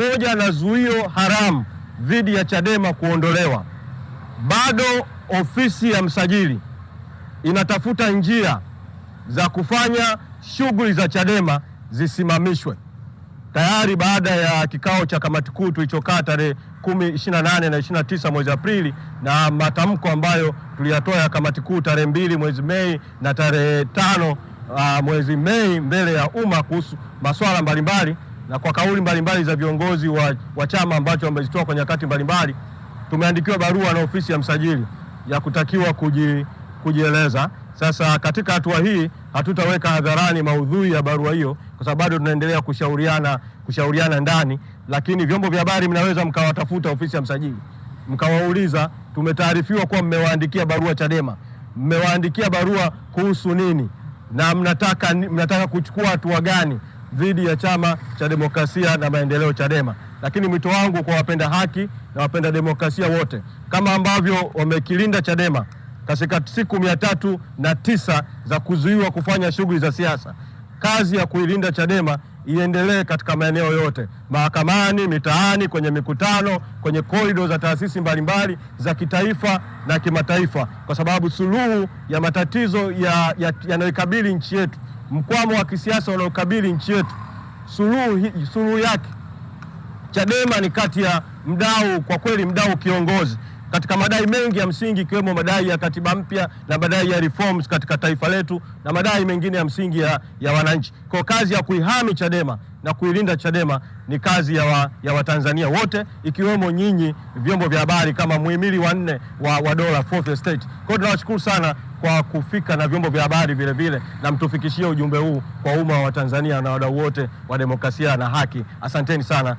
Moja na zuio haramu dhidi ya Chadema kuondolewa, bado ofisi ya msajili inatafuta njia za kufanya shughuli za Chadema zisimamishwe. Tayari baada ya kikao cha kamati kuu tulichokaa tarehe 28 na 29 mwezi Aprili na matamko ambayo tuliyatoa ya kamati kuu tarehe 2 mwezi Mei na tarehe 5 mwezi Mei mbele ya umma kuhusu masuala mbalimbali na kwa kauli mbalimbali za viongozi wa chama ambacho wamezitoa kwa nyakati mbalimbali, tumeandikiwa barua na ofisi ya msajili ya kutakiwa kujieleza. Sasa katika hatua hii hatutaweka hadharani maudhui ya barua hiyo kwa sababu bado tunaendelea kushauriana ndani, lakini vyombo vya habari mnaweza mkawatafuta ofisi ya msajili mkawauliza, tumetaarifiwa kuwa mmewaandikia barua Chadema, mmewaandikia barua kuhusu nini na mnataka kuchukua hatua gani dhidi ya Chama cha Demokrasia na Maendeleo Chadema. Lakini mwito wangu kwa wapenda haki na wapenda demokrasia wote, kama ambavyo wamekilinda Chadema katika siku 309 za kuzuiwa kufanya shughuli za siasa, kazi ya kuilinda Chadema iendelee katika maeneo yote, mahakamani, mitaani, kwenye mikutano, kwenye korido za taasisi mbalimbali za kitaifa na kimataifa, kwa sababu suluhu ya matatizo yanayokabili nchi yetu, mkwamo wa kisiasa unaokabili nchi yetu, suluhu yake Chadema ni kati ya mdau, kwa kweli mdau kiongozi katika madai mengi ya msingi, ikiwemo madai ya katiba mpya na madai ya reforms katika taifa letu na madai mengine ya msingi ya wananchi. Kwa kazi ya kuihami Chadema na kuilinda Chadema ni kazi ya Watanzania wote, ikiwemo nyinyi vyombo vya habari kama muhimili wa 4 wa dola, fourth estate. Kwa hiyo tunawashukuru sana kwa kufika na vyombo vya habari vile vile, na mtufikishie ujumbe huu kwa umma wa Tanzania na wadau wote wa demokrasia na haki. Asanteni sana.